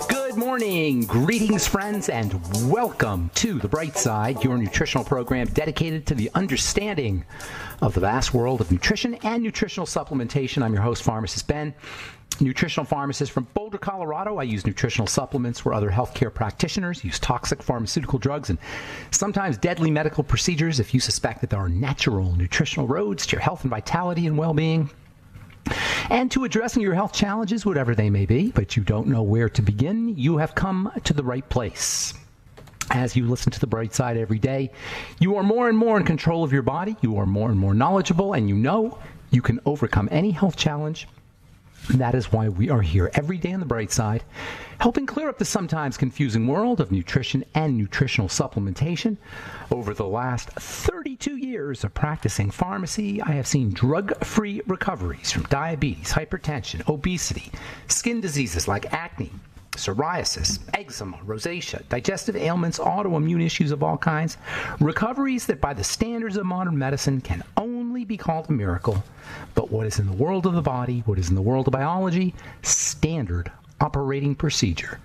Good morning, greetings friends, and welcome to The Bright Side, your nutritional program dedicated to the understanding of the vast world of nutrition and nutritional supplementation. I'm your host, Pharmacist Ben, nutritional pharmacist from Boulder, Colorado. I use nutritional supplements where other healthcare practitioners use toxic pharmaceutical drugs and sometimes deadly medical procedures. If you suspect that there are natural nutritional roads to your health and vitality and well-being, and to addressing your health challenges, whatever they may be, but you don't know where to begin, you have come to the right place. As you listen to The Bright Side every day, you are more and more in control of your body, you are more and more knowledgeable, and you know you can overcome any health challenge. That is why we are here every day on The Bright Side, helping clear up the sometimes confusing world of nutrition and nutritional supplementation. Over the last 32 years of practicing pharmacy, I have seen drug-free recoveries from diabetes, hypertension, obesity, skin diseases like acne, psoriasis, eczema, rosacea, digestive ailments, autoimmune issues of all kinds, recoveries that by the standards of modern medicine can only be called a miracle. But what is in the world of the body, what is in the world of biology, standard operating procedure.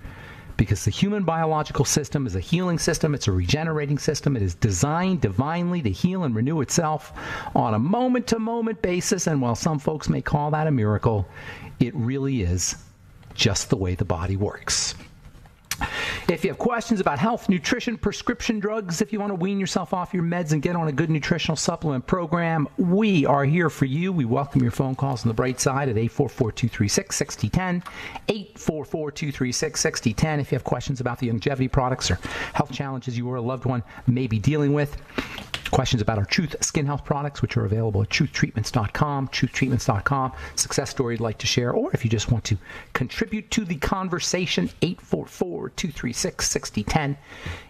Because the human biological system is a healing system, it's a regenerating system, it is designed divinely to heal and renew itself on a moment-to-moment basis, and while some folks may call that a miracle, it really is just the way the body works. If you have questions about health, nutrition, prescription drugs, if you want to wean yourself off your meds and get on a good nutritional supplement program, we are here for you. We welcome your phone calls on The Bright Side at 844-236-6010, 844-236-6010. If you have questions about the longevity products or health challenges you or a loved one may be dealing with, questions about our Truth Skin Health products, which are available at truthtreatments.com, success story you'd like to share, or if you just want to contribute to the conversation, 844-236-6010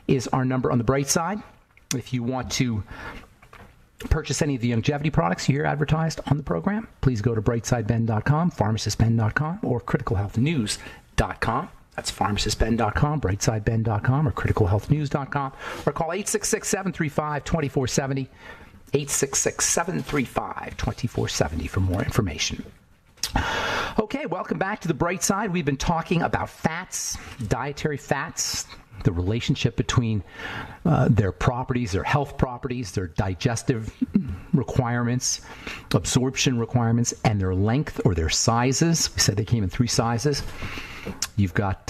is our number on The Bright Side. If you want to purchase any of the longevity products you hear advertised on the program, please go to brightsideben.com, pharmacistben.com, or criticalhealthnews.com. That's pharmacistben.com, brightsideben.com, or criticalhealthnews.com, or call 866-735-2470, 866-735-2470 for more information. Okay, welcome back to The Bright Side. We've been talking about fats, dietary fats, the relationship between their properties, their health properties, their digestive requirements, absorption requirements, and their length or their sizes. We said they came in 3 sizes. You've got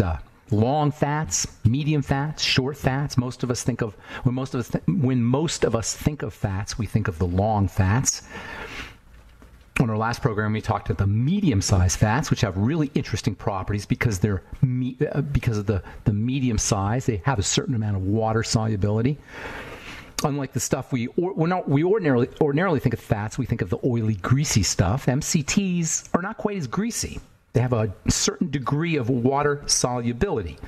long fats, medium fats, short fats. When most of us think of fats, we think of the long fats. On our last program, we talked about the medium-sized fats, which have really interesting properties because they're because of the medium size. They have a certain amount of water solubility. Unlike the stuff we ordinarily think of fats, we think of the oily, greasy stuff. MCTs are not quite as greasy. They have a certain degree of water solubility.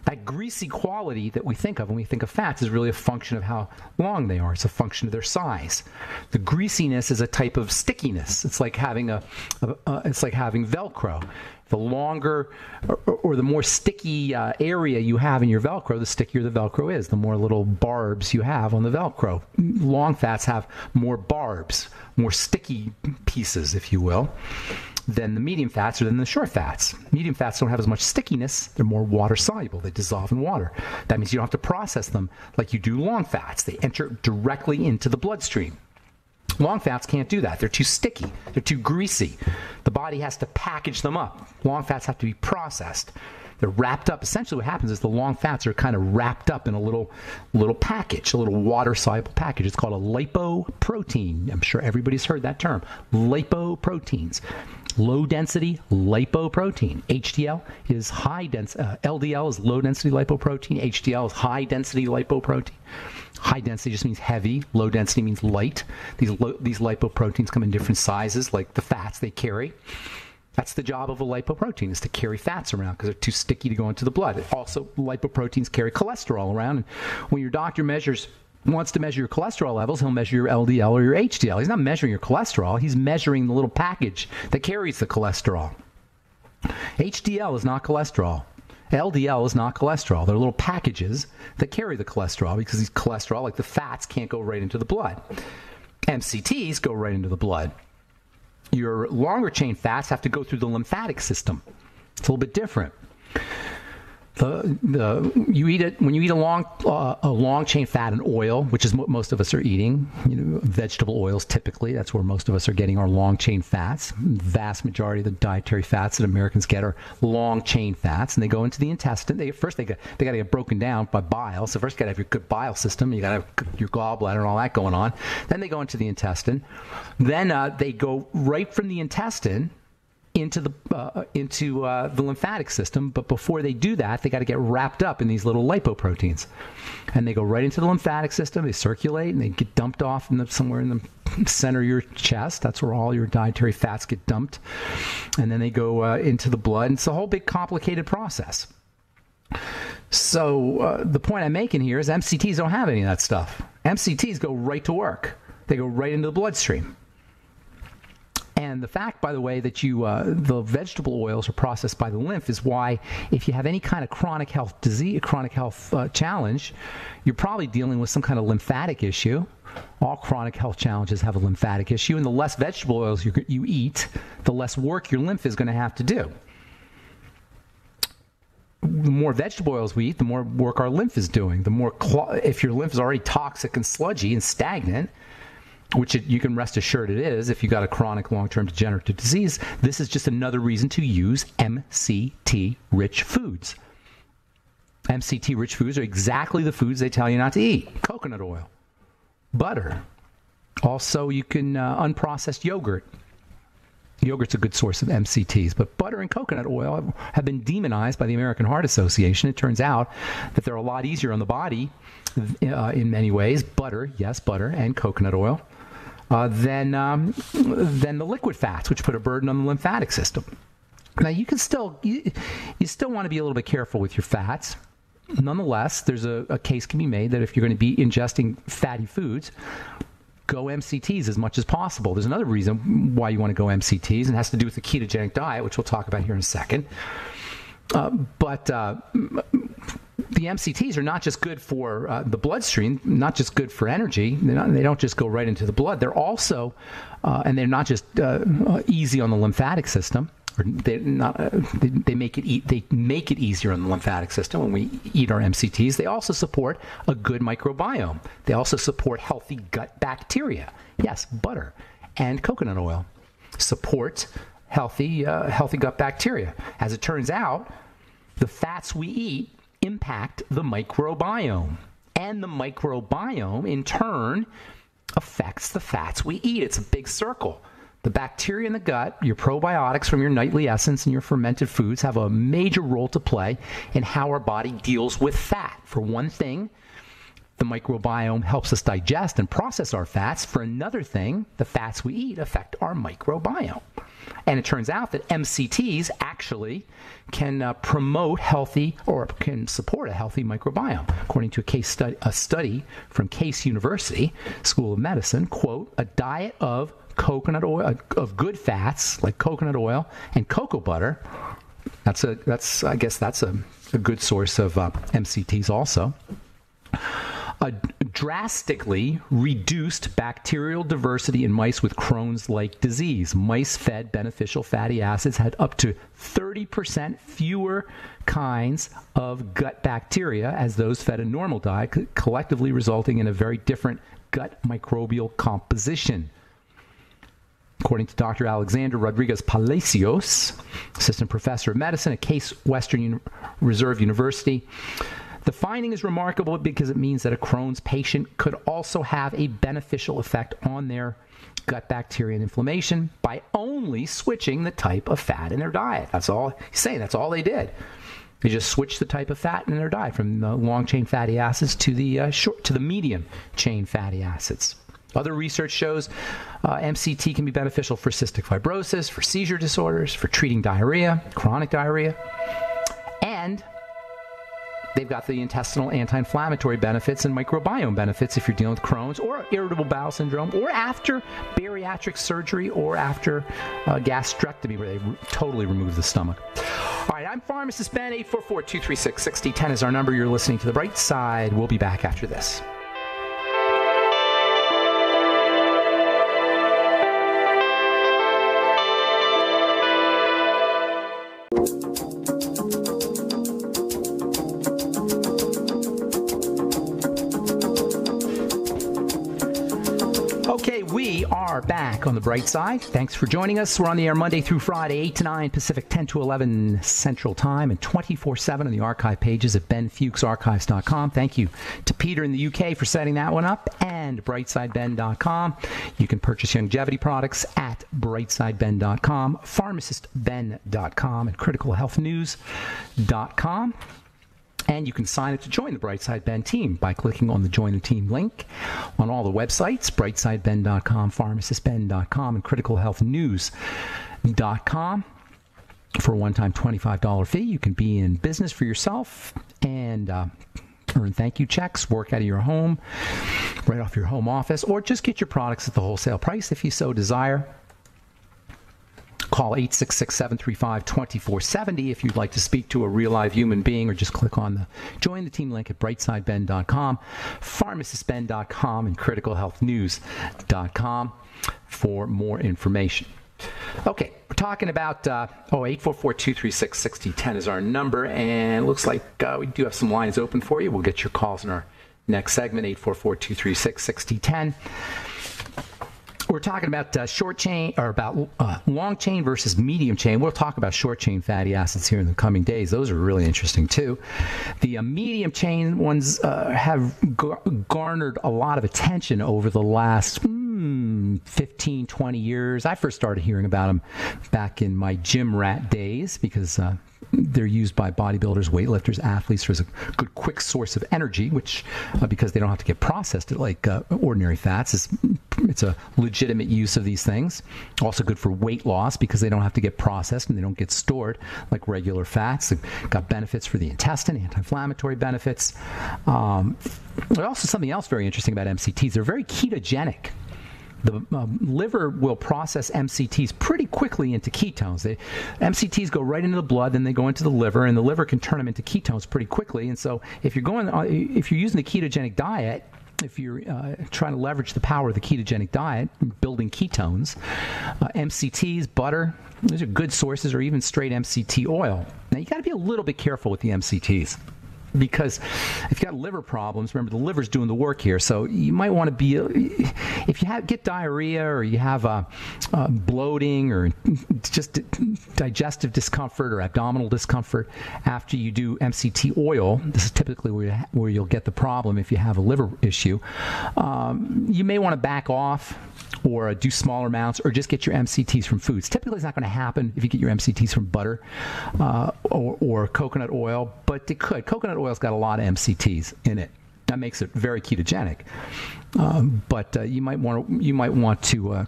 That greasy quality that we think of when we think of fats is really a function of how long they are. It's a function of their size. The greasiness is a type of stickiness. It's like having Velcro. The longer or the more sticky area you have in your Velcro, the stickier the Velcro is, the more little barbs you have on the Velcro. Long fats have more barbs, more sticky pieces, if you will, than the medium fats or than the short fats. Medium fats don't have as much stickiness. They're more water soluble. They dissolve in water. That means you don't have to process them like you do long fats. They enter directly into the bloodstream. Long fats can't do that. They're too sticky. They're too greasy. The body has to package them up. Long fats have to be processed. They're wrapped up. Essentially what happens is the long fats are kind of wrapped up in a little package, a little water-soluble package. It's called a lipoprotein. I'm sure everybody's heard that term. Lipoproteins. Low-density lipoprotein. HDL is LDL is low-density lipoprotein. HDL is high-density lipoprotein. High density just means heavy. Low density means light. These lipoproteins come in different sizes, like the fats they carry. That's the job of a lipoprotein, is to carry fats around because they're too sticky to go into the blood. Also, lipoproteins carry cholesterol around. And when your doctor wants to measure your cholesterol levels, he'll measure your LDL or your HDL. He's not measuring your cholesterol. He's measuring the little package that carries the cholesterol. HDL is not cholesterol. LDL is not cholesterol. They're little packages that carry the cholesterol because these cholesterol, like the fats, can't go right into the blood. MCTs go right into the blood. Your longer chain fats have to go through the lymphatic system. It's a little bit different. When you eat a long chain fat and oil, which is what most of us are eating, vegetable oils typically. That's where most of us are getting our long chain fats. Vast majority of the dietary fats that Americans get are long chain fats, and they go into the intestine. They got to get broken down by bile. So first, you got to have your good bile system. You got to have your gallbladder and all that going on. Then they go into the intestine. Then they go right from the intestine into the lymphatic system, but before they do that, they got to get wrapped up in these little lipoproteins, and they go right into the lymphatic system. They circulate and they get dumped off somewhere in the center of your chest. That's where all your dietary fats get dumped, and then they go into the blood. And it's a whole big complicated process. So the point I'm making here is MCTs don't have any of that stuff. MCTs go right to work. They go right into the bloodstream. And the fact, by the way, that the vegetable oils are processed by the lymph is why if you have any kind of chronic health disease, chronic health challenge, you're probably dealing with some kind of lymphatic issue. All chronic health challenges have a lymphatic issue, and the less vegetable oils you eat, the less work your lymph is going to have to do. The more vegetable oils we eat, the more work our lymph is doing. The more if your lymph is already toxic and sludgy and stagnant, which you can rest assured it is if you've got a chronic long-term degenerative disease, this is just another reason to use MCT-rich foods. MCT-rich foods are exactly the foods they tell you not to eat. Coconut oil, butter. Also, you can unprocessed yogurt. Yogurt's a good source of MCTs, but butter and coconut oil have been demonized by the American Heart Association. It turns out that they're a lot easier on the body in many ways. Butter, yes, butter and coconut oil. Than the liquid fats, which put a burden on the lymphatic system. Now, you still want to be a little bit careful with your fats. Nonetheless, there's a case can be made that if you're going to be ingesting fatty foods, go MCTs as much as possible. There's another reason why you want to go MCTs, and it has to do with the ketogenic diet, which we'll talk about here in a second. But the MCTs are not just good for the bloodstream, not just good for energy. They don't just go right into the blood. They're also, and they're not just easy on the lymphatic system. Or they make it easier on the lymphatic system when we eat our MCTs. They also support a good microbiome. They also support healthy gut bacteria. Yes, butter and coconut oil support healthy gut bacteria. As it turns out, the fats we eat impact the microbiome, and the microbiome in turn affects the fats we eat. It's a big circle. The bacteria in the gut, your probiotics from your nightly essence and your fermented foods have a major role to play in how our body deals with fat. For one thing, the microbiome helps us digest and process our fats. For another thing, the fats we eat affect our microbiome. And it turns out that MCTs actually can promote healthy, or can support a healthy microbiome. According to a study from Case University School of Medicine, quote, a diet of coconut oil, of good fats like coconut oil and cocoa butter, I guess that's a good source of MCTs also. Drastically reduced bacterial diversity in mice with Crohn's-like disease. Mice fed beneficial fatty acids had up to 30% fewer kinds of gut bacteria as those fed a normal diet, collectively resulting in a very different gut microbial composition. According to Dr. Alexander Rodriguez Palacios, assistant professor of medicine at Case Western Reserve University, the finding is remarkable because it means that a Crohn's patient could also have a beneficial effect on their gut bacteria and inflammation by only switching the type of fat in their diet. That's all he's saying. That's all they did. They just switched the type of fat in their diet from the long-chain fatty acids to the medium-chain fatty acids. Other research shows MCT can be beneficial for cystic fibrosis, for seizure disorders, for treating diarrhea, chronic diarrhea, and they've got the intestinal anti-inflammatory benefits and microbiome benefits if you're dealing with Crohn's or irritable bowel syndrome, or after bariatric surgery, or after gastrectomy where they totally remove the stomach. All right, I'm Pharmacist Ben. 844-236-6010 is our number. You're listening to The Bright Side. We'll be back after this. Okay, we are back on the bright side. Thanks for joining us. We're on the air Monday through Friday, 8 to 9 Pacific, 10 to 11 Central Time, and 24/7 on the archive pages at benfuchsarchives.com. Thank you to Peter in the UK for setting that one up, and brightsideben.com. You can purchase longevity products at brightsideben.com, pharmacistben.com, and criticalhealthnews.com. And you can sign up to join the Brightside Ben team by clicking on the Join the Team link on all the websites, brightsideben.com, pharmacistben.com, and criticalhealthnews.com. For a one-time $25 fee, you can be in business for yourself and earn thank you checks, work out of your home, right off your home office, or just get your products at the wholesale price if you so desire. Call 866-735-2470 if you'd like to speak to a real live human being, or just click on the Join the Team link at brightsideben.com, pharmacistben.com, and criticalhealthnews.com for more information. Okay, we're talking about 844-236-6010 is our number, and it looks like we do have some lines open for you. We'll get your calls in our next segment, 844-236-6010. We're talking about short chain, or about long chain versus medium chain. We'll talk about short chain fatty acids here in the coming days. Those are really interesting too. The medium chain ones have garnered a lot of attention over the last 15, 20 years. I first started hearing about them back in my gym rat days because they're used by bodybuilders, weightlifters, athletes as a good quick source of energy, which because they don't have to get processed like ordinary fats, it's a legitimate use of these things. Also good for weight loss because they don't have to get processed and they don't get stored like regular fats. They've got benefits for the intestine, anti-inflammatory benefits. There's also something else very interesting about MCTs. They're very ketogenic. The liver will process MCTs pretty quickly into ketones. MCTs go right into the blood, then they go into the liver, and the liver can turn them into ketones pretty quickly. And so if you're using the ketogenic diet, if you're trying to leverage the power of the ketogenic diet, building ketones, MCTs, butter, these are good sources, or even straight MCT oil. Now, you got to be a little bit careful with the MCTs, because if you've got liver problems, remember the liver's doing the work here. So you might want to be, if you get diarrhea, or you have bloating, or just digestive discomfort or abdominal discomfort after you do MCT oil, this is typically where you'll get the problem if you have a liver issue. You may want to back off, or do smaller amounts, or just get your MCTs from foods. Typically, it's not going to happen if you get your MCTs from butter or coconut oil, but it could. Coconut oil's got a lot of MCTs in it. That makes it very ketogenic. But you might want to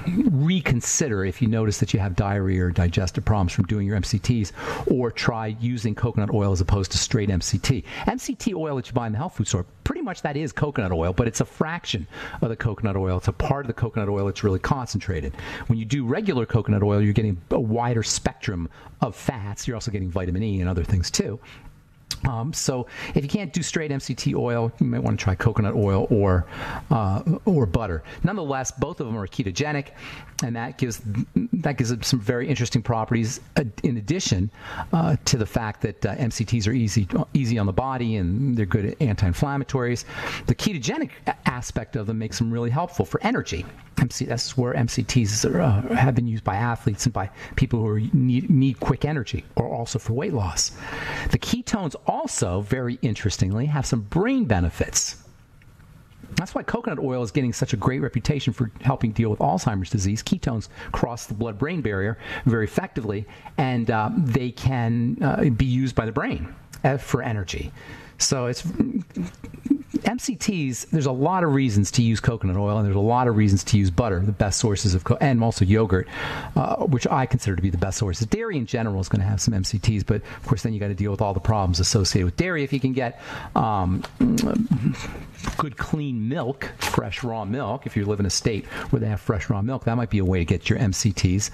reconsider if you notice that you have diarrhea or digestive problems from doing your MCTs, or try using coconut oil as opposed to straight MCT. MCT oil that you buy in the health food store, pretty much that is coconut oil, but it's a fraction of the coconut oil. It's a part of the coconut oil that's really concentrated. When you do regular coconut oil, you're getting a wider spectrum of fats. You're also getting vitamin E and other things too. So if you can't do straight MCT oil, you might want to try coconut oil or butter. Nonetheless, both of them are ketogenic, and that gives it some very interesting properties. In addition to the fact that MCTs are easy on the body and they're good anti-inflammatories, the ketogenic aspect of them makes them really helpful for energy. That's where MCTs have been used by athletes and by people who need quick energy, or also for weight loss. The ketones also, very interestingly, have some brain benefits. That's why coconut oil is getting such a great reputation for helping deal with Alzheimer's disease. Ketones cross the blood-brain barrier very effectively, and they can be used by the brain for energy. So it's MCTs, there's a lot of reasons to use coconut oil, and there's a lot of reasons to use butter, the best sources of, and also yogurt, which I consider to be the best sources. Dairy in general is going to have some MCTs, but of course then you got to deal with all the problems associated with dairy. If you can get good clean milk, fresh raw milk, if you live in a state where they have fresh raw milk, that might be a way to get your MCTs.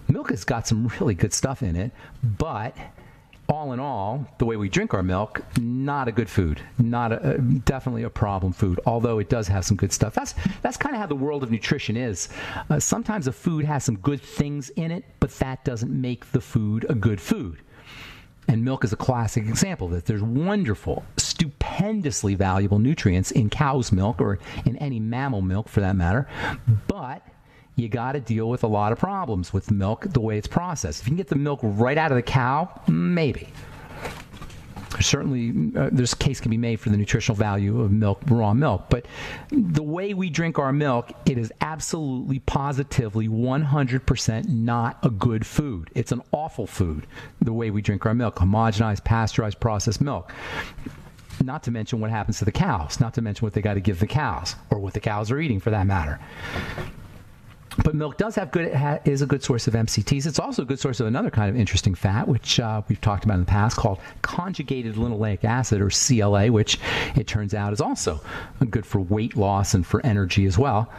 Milk has got some really good stuff in it, but all in all, the way we drink our milk, not a good food, definitely a problem food, although it does have some good stuff. That's kind of how the world of nutrition is. Sometimes a food has some good things in it, but that doesn't make the food a good food. And milk is a classic example of that. There's wonderful, stupendously valuable nutrients in cow's milk or in any mammal milk for that matter, but you got to deal with a lot of problems with milk the way it's processed. If you can get the milk right out of the cow, maybe. Certainly, there's a case can be made for the nutritional value of milk, raw milk. But the way we drink our milk, it is absolutely, positively, 100% not a good food. It's an awful food, the way we drink our milk. Homogenized, pasteurized, processed milk. Not to mention what happens to the cows. Not to mention what they got to give the cows, or what the cows are eating for that matter. But milk does have is a good source of MCTs. It's also a good source of another kind of interesting fat, which we've talked about in the past, called conjugated linoleic acid, or CLA, which it turns out is also good for weight loss and for energy as well.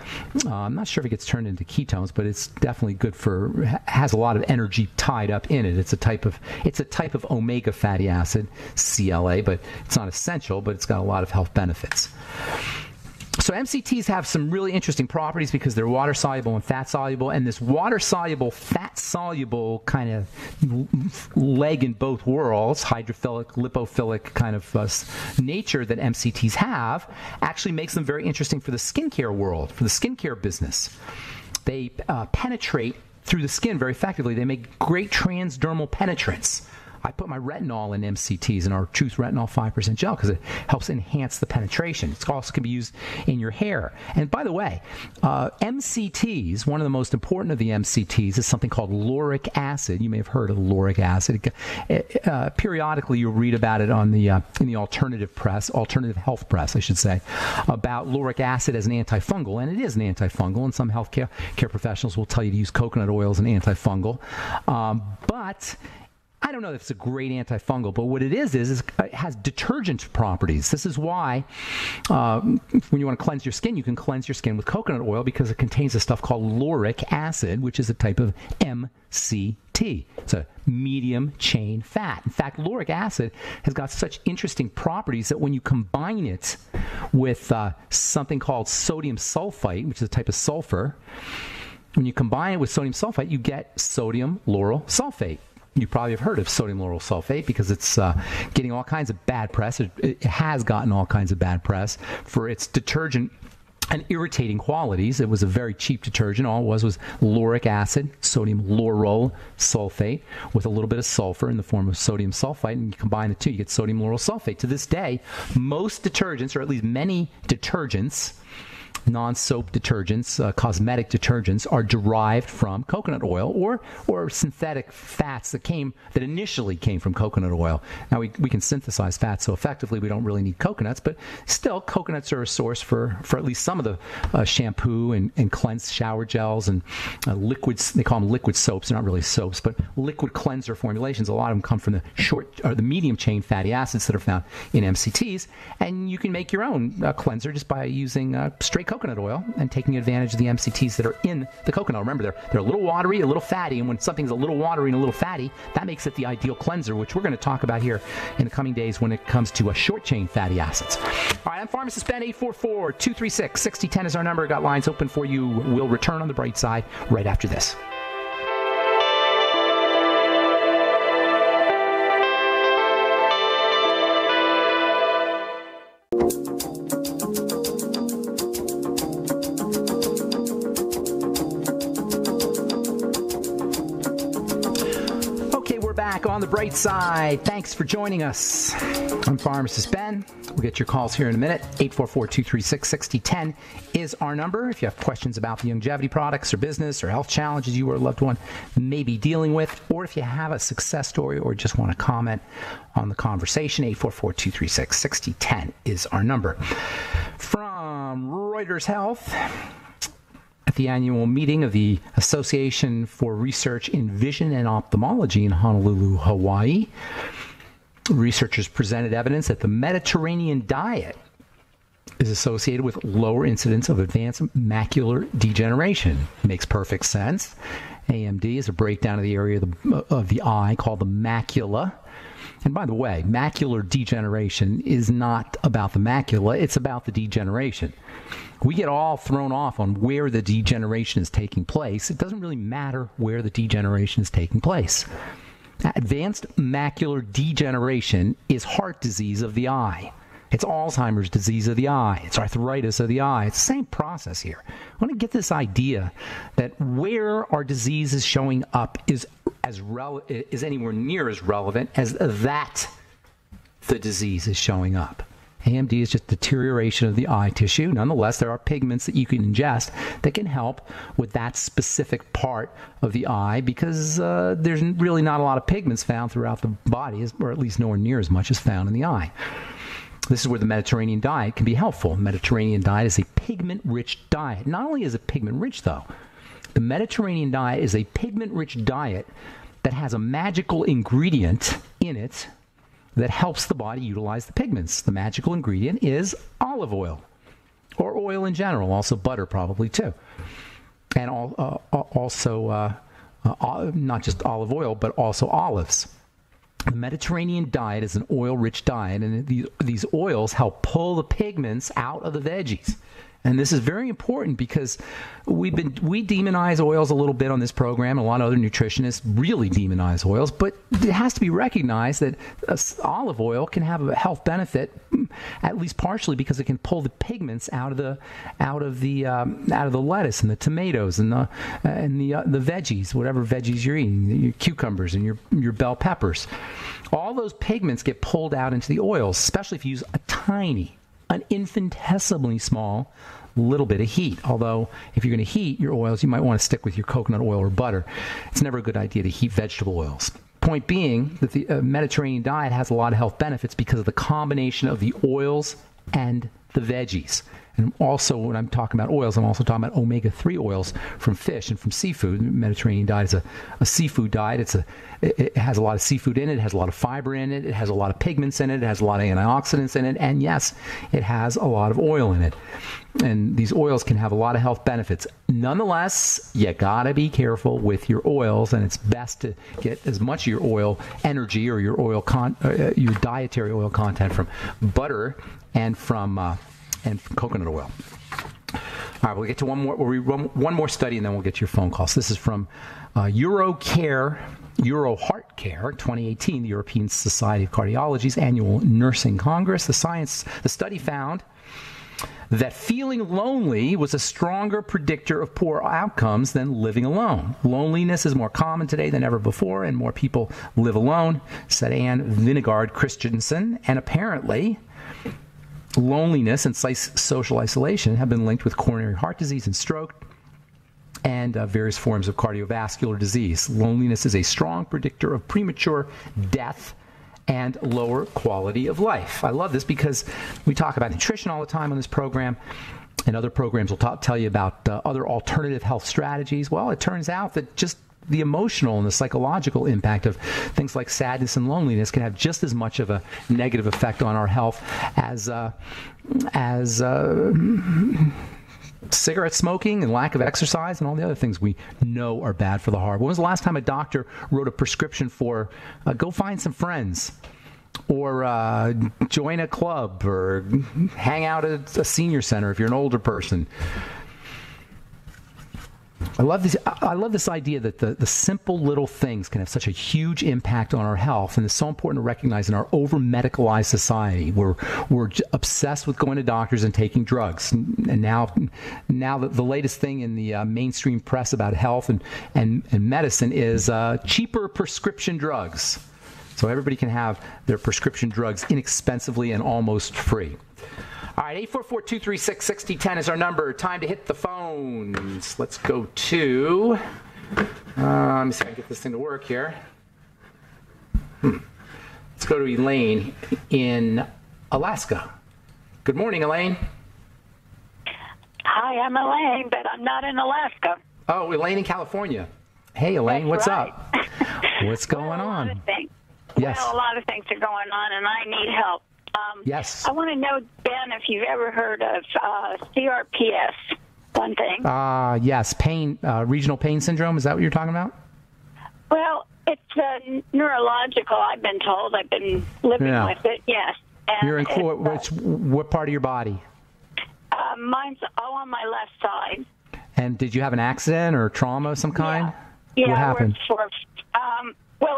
I'm not sure if it gets turned into ketones, but it's definitely good has a lot of energy tied up in it. It's a type of omega fatty acid, CLA, but it's not essential, but it's got a lot of health benefits. So MCTs have some really interesting properties because they're water-soluble and fat-soluble, and this water-soluble, fat-soluble kind of leg in both worlds, hydrophilic, lipophilic kind of nature that MCTs have, actually makes them very interesting for the skincare world, for the skincare business. They penetrate through the skin very effectively. They make great transdermal penetrants. I put my retinol in MCTs, in our Truth Retinol 5% gel, because it helps enhance the penetration. It also can be used in your hair. And by the way, MCTs, one of the most important of the MCTs is something called lauric acid. You may have heard of lauric acid. Periodically, you'll read about it on in the alternative health press, I should say, about lauric acid as an antifungal. And it is an antifungal, and some healthcare professionals will tell you to use coconut oil as an antifungal. But I don't know if it's a great antifungal, but what it is it has detergent properties. This is why when you want to cleanse your skin, you can cleanse your skin with coconut oil, because it contains a stuff called lauric acid, which is a type of MCT. It's a medium chain fat. In fact, lauric acid has got such interesting properties that when you combine it with something called sodium sulfite, which is a type of sulfur, when you combine it with sodium sulfite, you get sodium lauryl sulfate. You probably have heard of sodium lauryl sulfate because it's getting all kinds of bad press. It has gotten all kinds of bad press for its detergent and irritating qualities. It was a very cheap detergent. All it was lauric acid, sodium lauryl sulfate, with a little bit of sulfur in the form of sodium sulfite, and you combine the two, you get sodium lauryl sulfate. To this day, most detergents, or at least many detergents, non-soap detergents, cosmetic detergents, are derived from coconut oil or synthetic fats that initially came from coconut oil. Now we can synthesize fats so effectively we don't really need coconuts, but still coconuts are a source for at least some of the shampoo and cleanse shower gels and liquids. They call them liquid soaps. They're not really soaps, but liquid cleanser formulations. A lot of them come from the medium chain fatty acids that are found in MCTs, and you can make your own cleanser just by using straight coconut oil and taking advantage of the MCTs that are in the coconut. Remember, they're a little watery, a little fatty, and when something's a little watery and a little fatty, that makes it the ideal cleanser, which we're going to talk about here in the coming days when it comes to short-chain fatty acids. All right, I'm Pharmacist Ben. 844-236-6010 is our number. Got lines open for you. We'll return on the bright side right after this. On the bright side, thanks for joining us. I'm Pharmacist Ben. We'll get your calls here in a minute. 844-236-6010 is our number. If you have questions about the longevity products or business or health challenges you or a loved one may be dealing with, or if you have a success story or just want to comment on the conversation, 844-236-6010 is our number. From Reuters Health, at the annual meeting of the Association for Research in Vision and Ophthalmology in Honolulu, Hawaii, researchers presented evidence that the Mediterranean diet is associated with lower incidence of advanced macular degeneration. Makes perfect sense. AMD is a breakdown of the area of the eye called the macula. And by the way, macular degeneration is not about the macula, it's about the degeneration. We get all thrown off on where the degeneration is taking place. It doesn't really matter where the degeneration is taking place. Advanced macular degeneration is heart disease of the eye. It's Alzheimer's disease of the eye. It's arthritis of the eye. It's the same process here. I want to get this idea that where our disease is showing up is anywhere near as relevant as that the disease is showing up. AMD is just deterioration of the eye tissue. Nonetheless, there are pigments that you can ingest that can help with that specific part of the eye because there's really not a lot of pigments found throughout the body, or at least nowhere near as much as found in the eye. This is where the Mediterranean diet can be helpful. The Mediterranean diet is a pigment-rich diet. Not only is it pigment-rich, though, the Mediterranean diet is a pigment-rich diet that has a magical ingredient in it that helps the body utilize the pigments. The magical ingredient is olive oil, or oil in general, also butter probably too. And also not just olive oil, but also olives. The Mediterranean diet is an oil-rich diet, and these oils help pull the pigments out of the veggies. And this is very important because we demonize oils a little bit on this program. A lot of other nutritionists really demonize oils, but it has to be recognized that olive oil can have a health benefit, at least partially, because it can pull the pigments out of the lettuce and the tomatoes and the veggies, whatever veggies you're eating, your cucumbers and your bell peppers. All those pigments get pulled out into the oils, especially if you use an infinitesimally small little bit of heat. Although, if you're going to heat your oils, you might want to stick with your coconut oil or butter. It's never a good idea to heat vegetable oils. Point being that the Mediterranean diet has a lot of health benefits because of the combination of the oils and the veggies. And also, when I'm talking about oils, I'm also talking about omega-3 oils from fish and from seafood. The Mediterranean diet is a seafood diet. It has a lot of seafood in it. It has a lot of fiber in it. It has a lot of pigments in it. It has a lot of antioxidants in it. And yes, it has a lot of oil in it. And these oils can have a lot of health benefits. Nonetheless, you got to be careful with your oils, and it's best to get as much of your oil energy or your dietary oil content from butter and from coconut oil. All right, we'll get to one more study, and then we'll get to your phone calls. This is from Euro Heart Care 2018, the European Society of Cardiology's annual nursing congress. The study found that feeling lonely was a stronger predictor of poor outcomes than living alone. Loneliness is more common today than ever before, and more people live alone, said Anne Vinegard Christensen. And apparently, loneliness and social isolation have been linked with coronary heart disease and stroke and various forms of cardiovascular disease. Loneliness is a strong predictor of premature death and lower quality of life. I love this because we talk about nutrition all the time on this program, and other programs will tell you about other alternative health strategies. Well, it turns out that just the emotional and the psychological impact of things like sadness and loneliness can have just as much of a negative effect on our health as cigarette smoking and lack of exercise and all the other things we know are bad for the heart. When was the last time a doctor wrote a prescription for go find some friends, or join a club, or hang out at a senior center if you're an older person? I love this idea that the simple little things can have such a huge impact on our health, and it's so important to recognize in our over-medicalized society. We're obsessed with going to doctors and taking drugs. And now the latest thing in the mainstream press about health and medicine is cheaper prescription drugs. So everybody can have their prescription drugs inexpensively and almost free. All right, 844-236-6010 is our number. Time to hit the phones. Let's go to, let me see if I can get this thing to work here. Let's go to Elaine in Alaska. Good morning, Elaine. Hi, I'm Elaine, but I'm not in Alaska. Oh, Elaine in California. Hey, Elaine, what's right. up? What's going on? Yes. Well, a lot of things are going on, and I need help. Yes. I want to know, Ben, if you've ever heard of CRPS. one thing. Yes, regional pain syndrome. Is that what you're talking about? Well, it's neurological, I've been told. I've been living with it, yes. And you're in what part of your body? Mine's all on my left side. And did you have an accident or trauma of some kind? Yeah, what happened?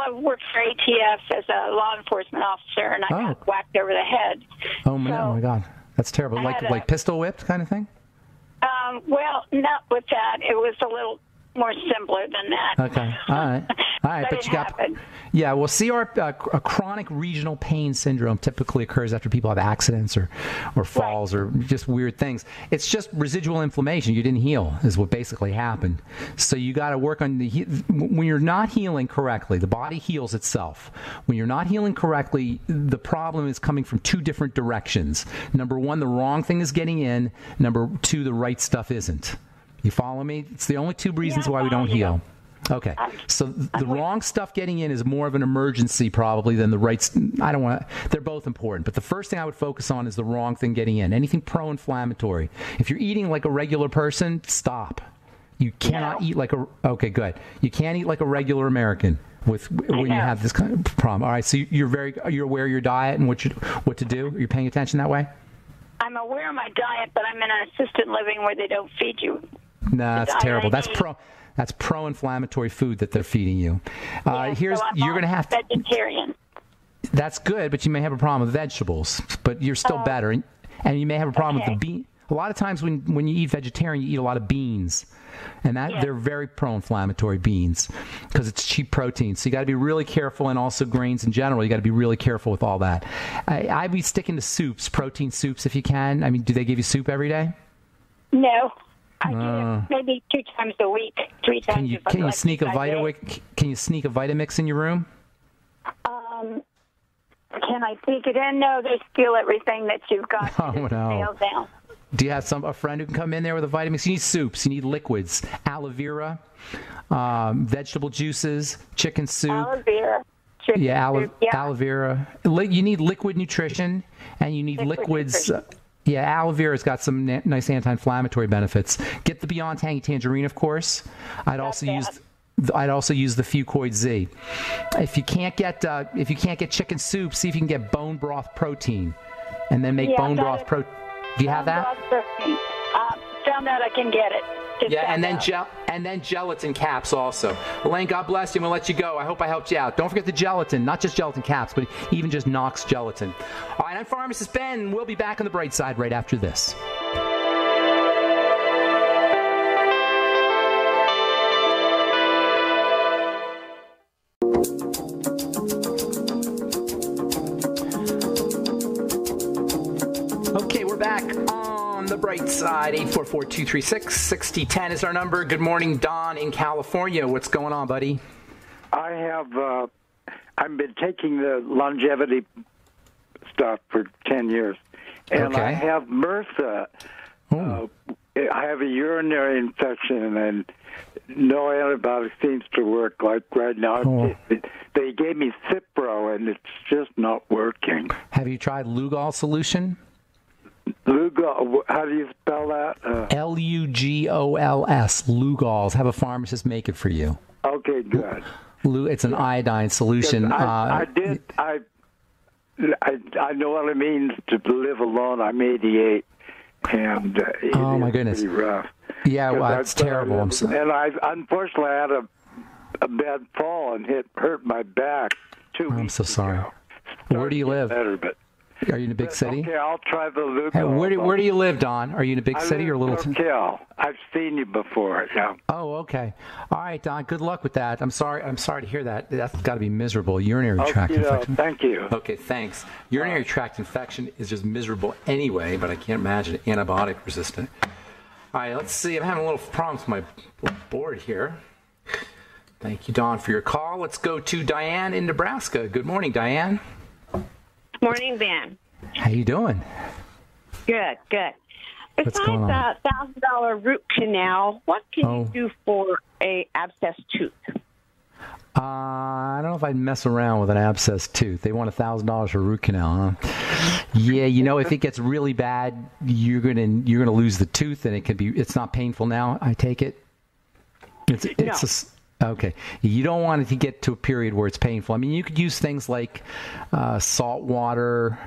I worked for ATF as a law enforcement officer, and I got whacked over the head. Oh, my God. That's terrible. Like pistol whipped kind of thing? Well, not with that. It was a little more simpler than that. Okay. All right. But you got... Yeah, well, a chronic regional pain syndrome typically occurs after people have accidents or falls or just weird things. It's just residual inflammation. You didn't heal is what basically happened. So you got to work on when you're not healing correctly, the body heals itself. When you're not healing correctly, the problem is coming from two different directions. Number one, the wrong thing is getting in. Number two, the right stuff isn't. You follow me? It's the only two reasons why we don't heal. Okay, so the wrong stuff getting in is more of an emergency probably than the right. They're both important, but the first thing I would focus on is the wrong thing getting in. Anything pro-inflammatory. If you're eating like a regular person, stop. You cannot eat like okay, good. You can't eat like a regular American when you have this kind of problem. All right, so you're aware of your diet and what to do? Are you paying attention that way? I'm aware of my diet, but I'm in an assisted living where they don't feed you. No, that's terrible. That's pro-inflammatory food that they're feeding you. You're going to have to. Vegetarian. That's good, but you may have a problem with vegetables. But you're still better, and you may have a problem with the bean. A lot of times when you eat vegetarian, you eat a lot of beans, and they're very pro-inflammatory beans because it's cheap protein. So you got to be really careful, and also grains in general. You got to be really careful with all that. I'd be sticking to soups, protein soups if you can. I mean, do they give you soup every day? No. I do maybe 2 times a week, 3 times. Can you sneak a Vitamix in your room? Can I sneak it in? No, they steal everything that you've got. Oh no! Down. Do you have a friend who can come in there with a Vitamix? You need soups. You need liquids, aloe vera, vegetable juices, chicken soup. Aloe vera. Aloe vera. You need liquid nutrition, and you need liquids. Aloe vera's got some nice anti-inflammatory benefits. Get the Beyond Tangy Tangerine, of course. I'd also use the Fucoid Z. If you can't get chicken soup, see if you can get bone broth protein, and then make bone broth protein. Do you have that? Found out I can get it. And then gelatin caps also. Elaine, God bless you. I'm going to let you go. I hope I helped you out. Don't forget the gelatin, not just gelatin caps, but even just Knox gelatin. All right, I'm Pharmacist Ben. We'll be back on the bright side right after this. Okay, we're back on the bright side. 844-236-6010 is our number. Good morning, Don in California. What's going on, buddy? I've been taking the longevity stuff for 10 years, and I have MRSA. I have a urinary infection, and no antibiotic seems to work. Like right now, they gave me Cipro, and it's just not working. Have you tried Lugol solution? Lugol, how do you spell that? Lugols. Lugols. Have a pharmacist make it for you. Okay, good. It's an iodine solution. I know what it means to live alone. I'm 88, and my goodness, pretty rough. Yeah, well, it's terrible. And I unfortunately had a bad fall and hurt my back 2 weeks. I'm so sorry. Where do you live? Better, but are you in a big city? Okay, I'll try the Lugol. Hey, where do you live, Don? Are you in a big city or a little? I've seen you before. Yeah. Oh, okay. All right, Don. Good luck with that. I'm sorry to hear that. That's got to be miserable. Urinary tract infection. Thank you. Okay, thanks. Urinary tract infection is just miserable anyway, but I can't imagine antibiotic resistant. All right, let's see. I'm having a little problems with my board here. Thank you, Don, for your call. Let's go to Diane in Nebraska. Good morning, Diane. Morning, Ben. How you doing? Good. What's going on? Besides $1,000 root canal, what can you do for a abscessed tooth? I don't know if I'd mess around with an abscess tooth. They want $1,000 for a root canal, huh? Yeah, if it gets really bad, you're gonna lose the tooth, and it's not painful now. I take it. Okay. You don't want it to get to a period where it's painful. I mean, you could use things like salt water.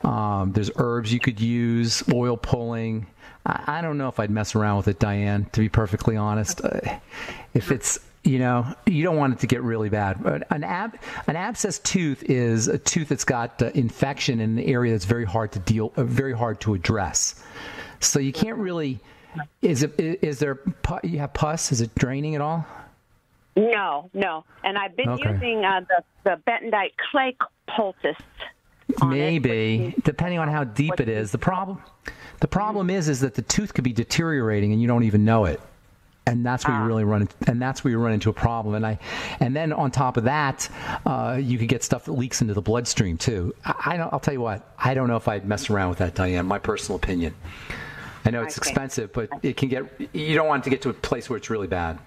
There's herbs you could use, oil pulling. I don't know if I'd mess around with it, Diane, to be perfectly honest. If it's, you don't want it to get really bad. But an abscess tooth is a tooth that's got infection in an area that's very hard to address. So you can't really. You have pus? Is it draining at all? No. And I've been using the bentonite clay poultice. Maybe, depending on how deep it is. The problem is that the tooth could be deteriorating and you don't even know it. And that's where you really run into a problem. And then on top of that, you could get stuff that leaks into the bloodstream too. I'll tell you what, I don't know if I'd mess around with that, Diane, my personal opinion. I know it's expensive, but you don't want it to get to a place where it's really bad.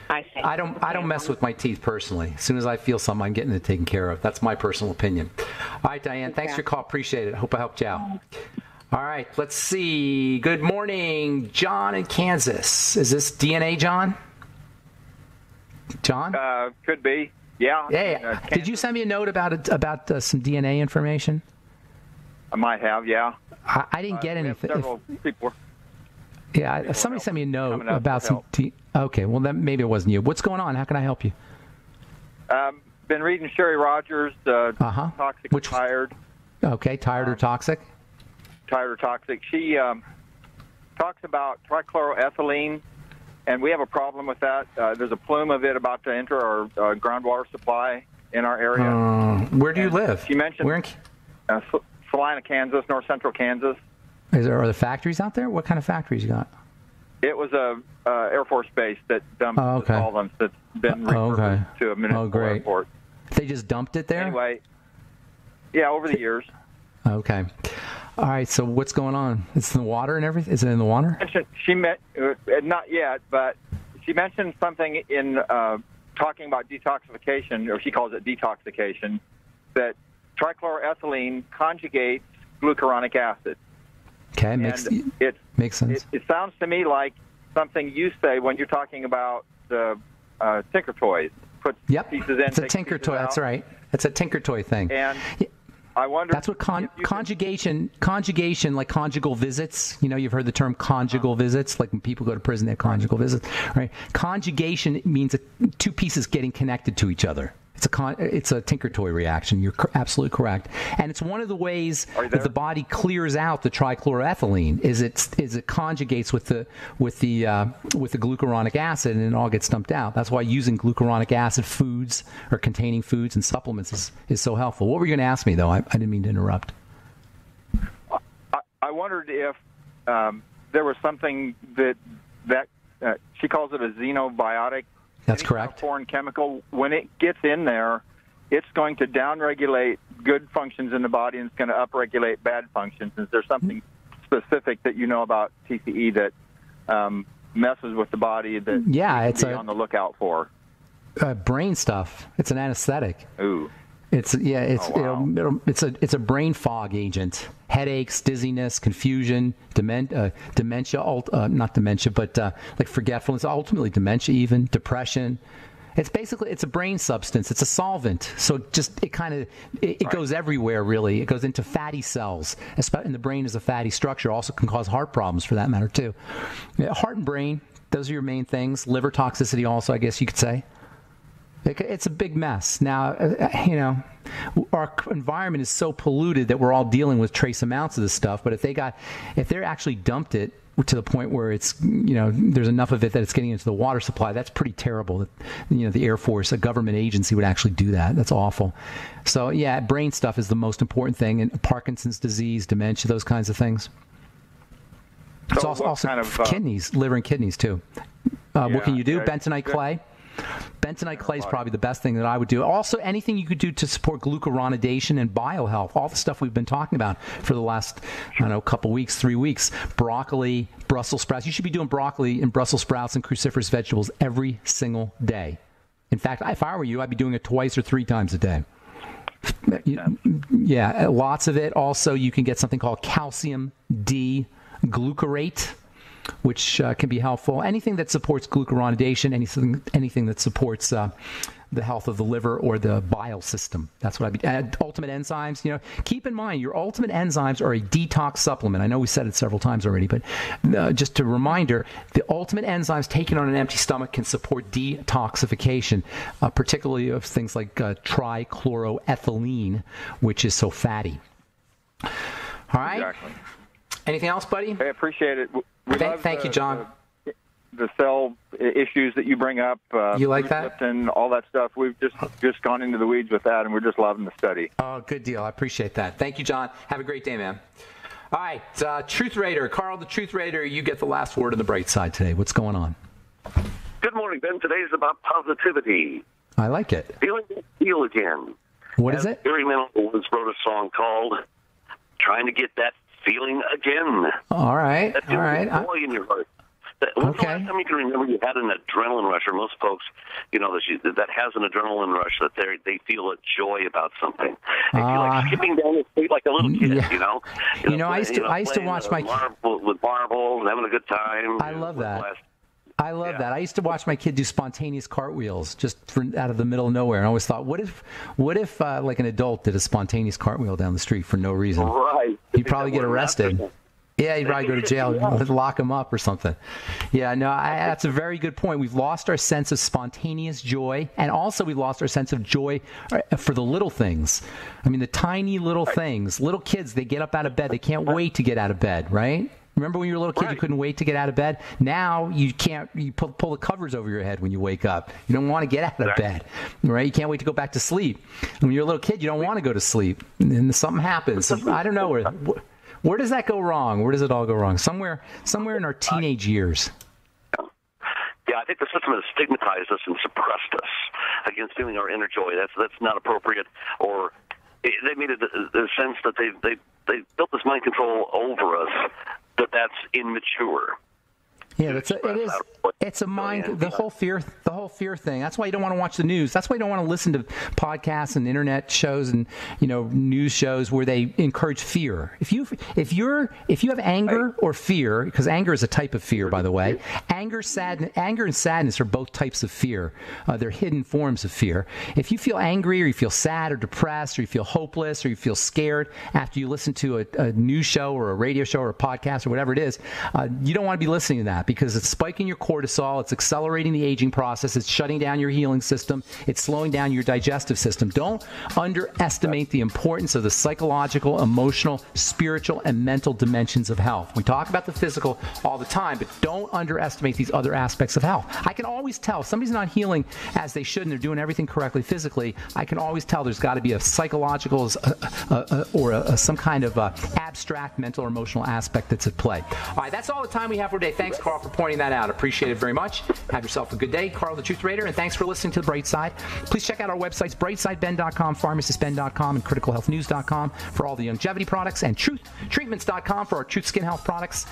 I see. I don't mess with my teeth personally. As soon as I feel something, I'm getting it taken care of. That's my personal opinion. All right, Diane, thanks for your call. Appreciate it. Hope I helped you out. All right, let's see. Good morning, John in Kansas. Is this DNA, John? John? Could be. Yeah. Hey, did you send me a note about some DNA information? I might have, yeah. I didn't get anything. Several people. Yeah, somebody sent me a note about some. Okay, well then maybe it wasn't you. What's going on? How can I help you? Been reading Sherry Rogers, Toxic and Tired. Okay, tired or toxic? Tired or toxic. She talks about trichloroethylene, and we have a problem with that. There's a plume of it about to enter our groundwater supply in our area. Where do you live? She mentioned where in Salina, Kansas, north central Kansas. Are there factories out there? What kind of factories you got? It was a Air Force base that dumped solvents that's been repurposed to a municipal airport. They just dumped it there? Anyway, yeah, over the years. Okay. All right, so what's going on? It's in the water and everything? Is it in the water? Not yet, but she mentioned something in talking about detoxification, or she calls it detoxification, that trichloroethylene conjugates glucuronic acid. Okay, makes sense. It sounds to me like something you say when you're talking about the Tinker Toys. Put pieces in. It's a Tinker Toy. That's right. It's a Tinker Toy thing. And I wonder. That's what conjugation, like conjugal visits. You've heard the term conjugal visits, like when people go to prison, they have conjugal visits, right? Conjugation means two pieces getting connected to each other. It's a Tinker Toy reaction. You're absolutely correct, and it's one of the ways that the body clears out the trichloroethylene. Is it conjugates with the glucuronic acid, and it all gets dumped out. That's why using glucuronic acid foods or containing foods and supplements is so helpful. What were you going to ask me though? I didn't mean to interrupt. I wondered if there was something that she calls it a xenobiotic. That's correct. Foreign chemical, when it gets in there, it's going to downregulate good functions in the body and it's going to upregulate bad functions. Is there something specific that you know about TCE that messes with the body that you should be on the lookout for? Brain stuff. It's an anesthetic. Ooh. It's a brain fog agent. Headaches, dizziness, confusion, dementia, not dementia, but like forgetfulness, ultimately dementia even, depression. It's a brain substance. It's a solvent. So it goes everywhere really. It goes into fatty cells. And the brain is a fatty structure. Also can cause heart problems for that matter too. Heart and brain, those are your main things. Liver toxicity also, I guess you could say. It's a big mess. Now, our environment is so polluted that we're all dealing with trace amounts of this stuff. But if they're actually dumped it to the point where it's, there's enough of it that it's getting into the water supply, that's pretty terrible. The Air Force, a government agency, would actually do that. That's awful. So, yeah, brain stuff is the most important thing. And Parkinson's disease, dementia, those kinds of things. It's also kind of, kidneys, liver and kidneys, too. What can you do? Bentonite clay. Bentonite clay is probably the best thing that I would do. Also, anything you could do to support glucuronidation and biohealth, all the stuff we've been talking about for the last, couple weeks, 3 weeks. Broccoli, Brussels sprouts. You should be doing broccoli and Brussels sprouts and cruciferous vegetables every single day. In fact, if I were you, I'd be doing it twice or 3 times a day. Yeah, lots of it. Also, you can get something called calcium D glucarate, which can be helpful. Anything that supports glucuronidation, anything that supports the health of the liver or the bile system. That's what I'd be. Ultimate enzymes, keep in mind your ultimate enzymes are a detox supplement. I know we said it several times already, but just a reminder, the ultimate enzymes taken on an empty stomach can support detoxification, particularly of things like trichloroethylene, which is so fatty. All right. Exactly. Anything else, buddy? I appreciate it. Thank you, John. The cell issues that you bring up, you like that, and all that stuff. We've just gone into the weeds with that, and we're just loving the study. Oh, good deal. I appreciate that. Thank you, John. Have a great day, man. All right, Truth Raider, Carl, the Truth Raider. You get the last word on the bright side today. What's going on? Good morning, Ben. Today's about positivity. I like it. Feeling feel again. What is it? Gary Reynolds wrote a song called "Trying to Get That Feeling Again." All right. That all right. Joy in your heart. When's the last time you can remember you had an adrenaline rush? Or most folks, that has an adrenaline rush, that they feel a joy about something. They feel like skipping down the street like a little kid, yeah. I used to watch my with marbles, having a good time. I love that. I love that. I used to watch my kid do spontaneous cartwheels just out of the middle of nowhere, and I always thought, what if like an adult did a spontaneous cartwheel down the street for no reason? Right. He'd probably get arrested. Yeah, he'd probably go to jail, lock him up or something. Yeah, no, that's a very good point. We've lost our sense of spontaneous joy, and also we've lost our sense of joy for the little things. I mean, the tiny little things. Little kids, they get up out of bed. They can't wait to get out of bed, right? Remember when you were a little kid, you couldn't wait to get out of bed? Now you can't. You pull the covers over your head when you wake up. You don't want to get out of bed, right? You can't wait to go back to sleep. When you're a little kid, you don't want to go to sleep, and something happens. I don't know where does that go wrong? Where does it all go wrong? Somewhere in our teenage years. Yeah, I think the system has stigmatized us and suppressed us against feeling our inner joy. That's not appropriate, or they made it the sense that they built this mind control over us that's immature. Yeah, it's a mind. The whole fear thing. That's why you don't want to watch the news. That's why you don't want to listen to podcasts and internet shows and news shows where they encourage fear. If you have anger or fear, because anger is a type of fear, by the way. Anger and sadness are both types of fear. They're hidden forms of fear. If you feel angry or you feel sad or depressed or you feel hopeless or you feel scared after you listen to a news show or a radio show or a podcast or whatever it is, you don't want to be listening to that, because it's spiking your cortisol, it's accelerating the aging process, it's shutting down your healing system, it's slowing down your digestive system. Don't underestimate the importance of the psychological, emotional, spiritual, and mental dimensions of health. We talk about the physical all the time, but don't underestimate these other aspects of health. I can always tell if somebody's not healing as they should and they're doing everything correctly physically. I can always tell there's got to be a psychological or some kind of abstract mental or emotional aspect that's at play. All right, that's all the time we have for today. Thanks, Carl, for pointing that out. Appreciate it very much. Have yourself a good day. Carl, the Truth Raider, and thanks for listening to The Bright Side. Please check out our websites, brightsideben.com, pharmacistben.com, and criticalhealthnews.com for all the longevity products, and truthtreatments.com for our Truth Skin Health products.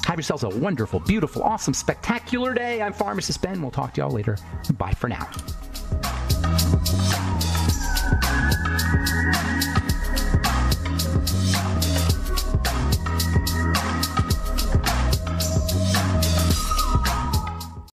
Have yourselves a wonderful, beautiful, awesome, spectacular day. I'm Pharmacist Ben. We'll talk to y'all later. Bye for now.